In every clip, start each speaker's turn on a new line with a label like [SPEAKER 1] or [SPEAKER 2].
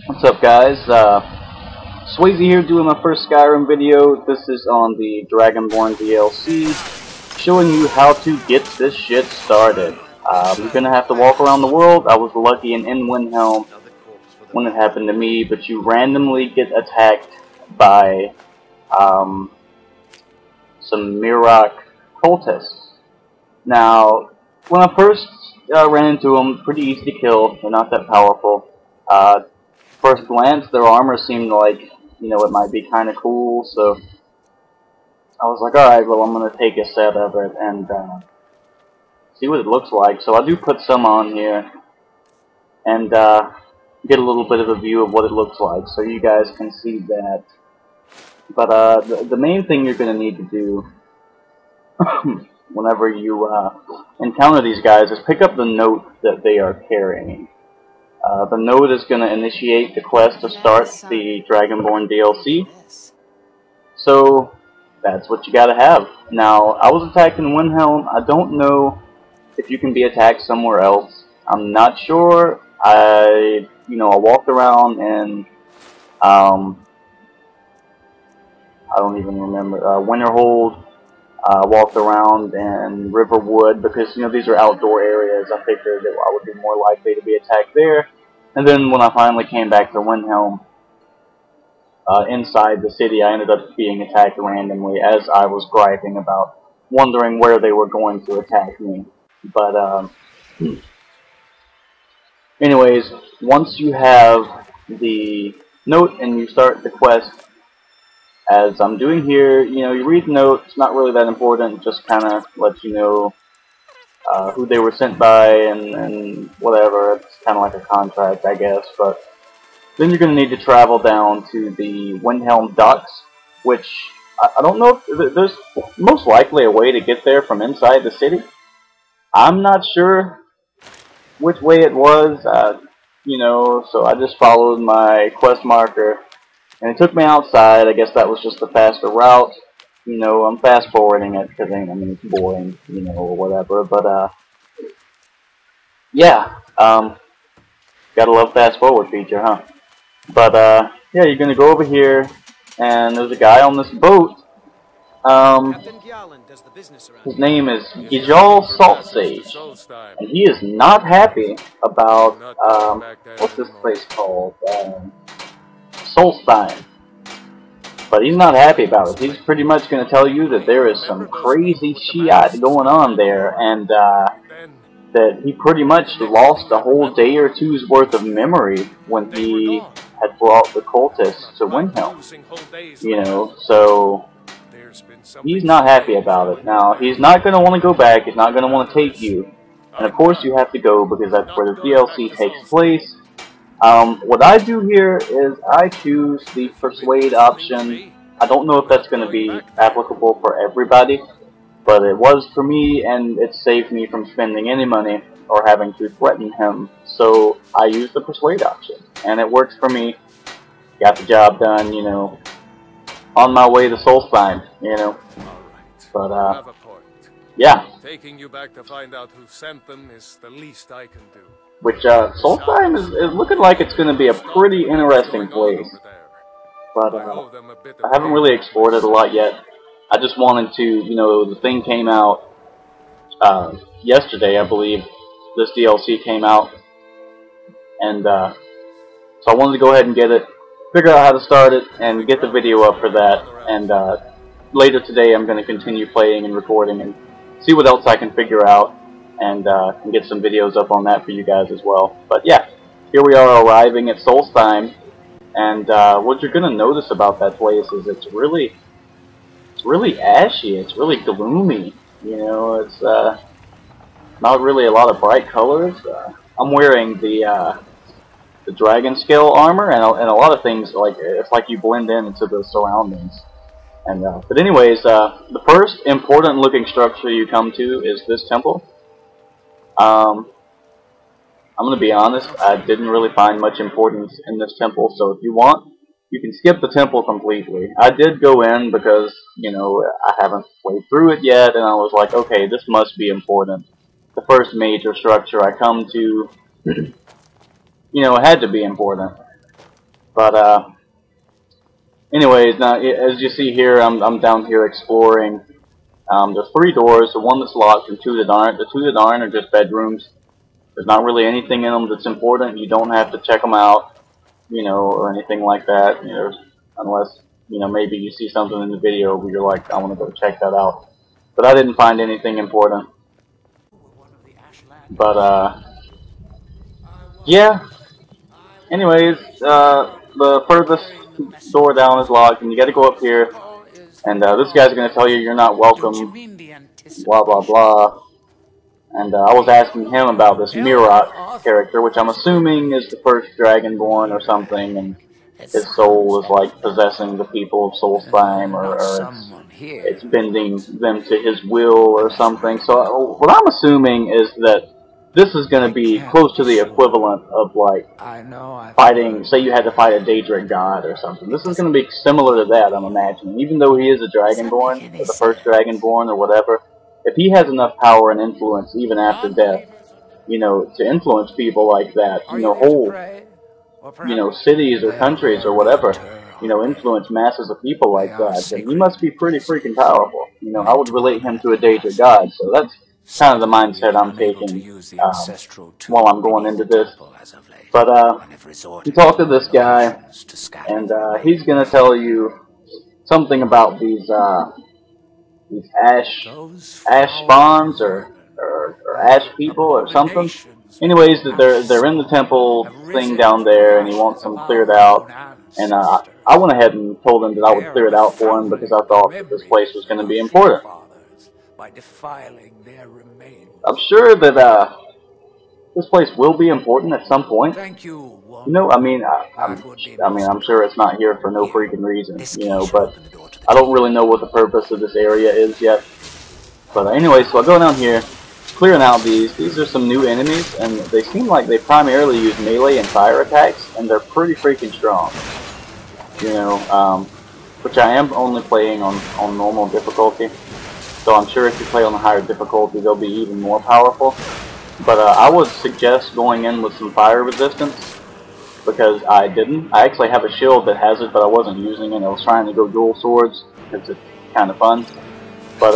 [SPEAKER 1] What's up, guys? Swayze here doing my first Skyrim video. This is on the Dragonborn DLC, showing you how to get this shit started. You're gonna have to walk around the world. I was lucky in Windhelm when it happened to me, but you randomly get attacked by some Mirok cultists. Now, when I first ran into them, pretty easy to kill. They're not that powerful. First glance, their armor seemed like, it might be kind of cool, so I was like, alright, well, I'm going to take a set of it and see what it looks like. So I do put some on here and get a little bit of a view of what it looks like, so you guys can see that. But the main thing you're going to need to do whenever you encounter these guys is pick up the note that they are carrying. The note is going to initiate the quest to start the Dragonborn DLC. So, that's what you gotta have. Now, I was attacked in Windhelm. I don't know if you can be attacked somewhere else. I'm not sure. I walked around and, I don't even remember, Winterhold. Walked around in Riverwood because, these are outdoor areas. I figured that I would be more likely to be attacked there. And then when I finally came back to Windhelm, inside the city, I ended up being attacked randomly as I was griping about wondering where they were going to attack me. But, anyways, once you have the note and you start the quest, as I'm doing here, you read the note. It's not really that important. Just kind of lets you know who they were sent by and whatever. It's kind of like a contract, I guess. But then you're going to need to travel down to the Windhelm docks, which I don't know if there's most likely a way to get there from inside the city. I'm not sure which way it was, so I just followed my quest marker. And it took me outside. I guess that was just the faster route. I'm fast forwarding it because it's boring, or whatever. But yeah, gotta love fast forward feature, huh? But yeah, you're gonna go over here, and there's a guy on this boat. His name is Gijal Saltsage, and he is not happy about what's this place called? Solstein. But he's not happy about it. He's pretty much going to tell you that there is some crazy shit going on there, and that he pretty much lost a whole day or two's worth of memory when he had brought the cultists to Windhelm. So he's not happy about it. Now, he's not going to want to go back. He's not going to want to take you. And of course you have to go because that's where the DLC takes place. What I do here is I choose the persuade option. I don't know if that's going to be applicable for everybody, but it was for me, and it saved me from spending any money or having to threaten him. So I used the persuade option, and it works for me. Got the job done, on my way to Solstheim, But yeah.
[SPEAKER 2] Taking you back to find out who sent them is the least I can do.
[SPEAKER 1] Which, Solstheim is looking like it's going to be a pretty interesting place. But, I haven't really explored it a lot yet. I just wanted to, the thing came out, yesterday, I believe. This DLC came out. And, so I wanted to go ahead and get it, figure out how to start it, and get the video up for that. And, later today I'm going to continue playing and recording and see what else I can figure out. And get some videos up on that for you guys as well. But yeah, here we are arriving at Solstheim, and what you're gonna notice about that place is it's really ashy. It's really gloomy. It's not really a lot of bright colors. I'm wearing the dragon scale armor, and a lot of things it's like you blend in into the surroundings. And but anyways, the first important looking structure you come to is this temple. I'm going to be honest, I didn't really find much importance in this temple, so if you want, you can skip the temple completely. I did go in because, I haven't played through it yet, and I was like, okay, this must be important. The first major structure I come to you know, it had to be important. But anyways, now as you see here, I'm down here exploring. There's 3 doors, the one that's locked and 2 that aren't. The 2 that aren't are just bedrooms. There's not really anything in them that's important. You don't have to check them out, you know, or anything like that. You know, unless, you know, maybe you see something in the video where you're like, I want to go check that out. But I didn't find anything important. But yeah. Anyways, the furthest door down is locked, and you got to go up here. And this guy's gonna tell you you're not welcome. Blah blah blah. And I was asking him about this Mirok character, which I'm assuming is the first Dragonborn or something, and his soul is like possessing the people of Solstheim, or it's bending them to his will or something. So what I'm assuming is that this is going to be close to the equivalent of like fighting, say you had to fight a Daedric god or something. This is going to be similar to that, I'm imagining. Even though he is a Dragonborn, or the first Dragonborn or whatever, if he has enough power and influence even after death, you know, to influence people like that, you know, whole, you know, cities or countries or whatever, you know, influence masses of people like that, then he must be pretty freaking powerful. You know, I would relate him to a Daedric god, so that's kind of the mindset I'm taking while I'm going into this. But you talk to this guy, and he's going to tell you something about these ash spawns or ash people or something. Anyways, that they're in the temple thing down there, and he wants them cleared out. And I went ahead and told him that I would clear it out for him because I thought that this place was going to be important. I'm sure that this place will be important at some point. You know, I mean, I'm sure it's not here for no freaking reason. You know, but I don't really know what the purpose of this area is yet. But anyway, so I go down here, clearing out these. These are some new enemies, and they seem like they primarily use melee and fire attacks, and they're pretty freaking strong. You know, which I am only playing on normal difficulty. So I'm sure if you play on the higher difficulty, they'll be even more powerful. But I would suggest going in with some fire resistance, because I didn't. I actually have a shield that has it, but I wasn't using it. I was trying to go dual swords, because it's kind of fun. But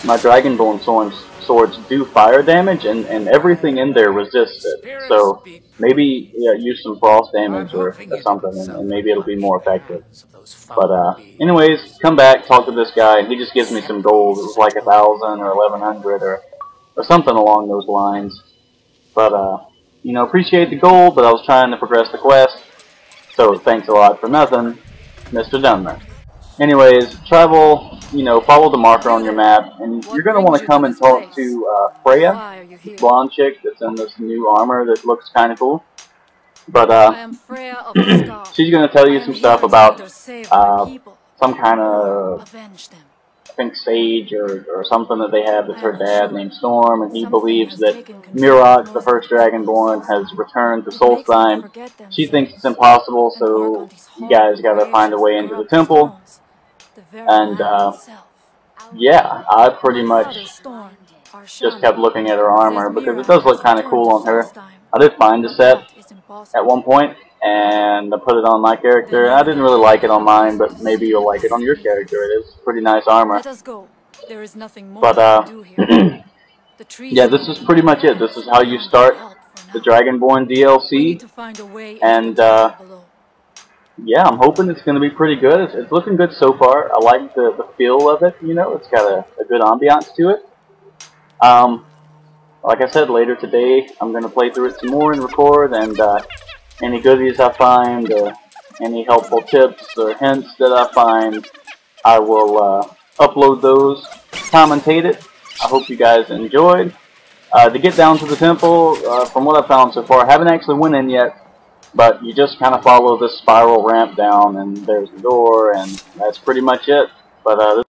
[SPEAKER 1] my Dragonborn swords do fire damage, and everything in there resists it. So maybe use some frost damage or something, and maybe it'll be more effective. But anyways, come back, talk to this guy, and he just gives me some gold. It was like 1,000 or 1,100 or something along those lines. But you know, appreciate the gold, but I was trying to progress the quest. So thanks a lot for nothing, Mr. Dunmer. Anyways, travel, you know, follow the marker on your map, and you're going to want to come and talk to Freya, this blonde chick that's in this new armor that looks kind of cool. But she's going to tell you some stuff about some kind of, I think, sage or something that they have that's her dad named Storm, and he believes that Mirok, the first Dragonborn, has returned to Solstheim. She thinks it's impossible, so you guys got to find a way into the temple. And yeah, I pretty much just kept looking at her armor because it does look kind of cool on her. I did find a set at one point, and I put it on my character, and I didn't really like it on mine, but maybe you'll like it on your character. It is pretty nice armor. But yeah, this is pretty much it. This is how you start the Dragonborn DLC, and yeah, I'm hoping it's going to be pretty good. It's looking good so far. I like the feel of it, you know. It's got a good ambiance to it. Like I said, later today, I'm going to play through it some more and record, and any goodies I find, any helpful tips or hints that I find, I will upload those, commentate it. I hope you guys enjoyed. To get down to the temple, from what I've found so far, I haven't actually went in yet, but you just kind of follow this spiral ramp down, and there's the door, and that's pretty much it. But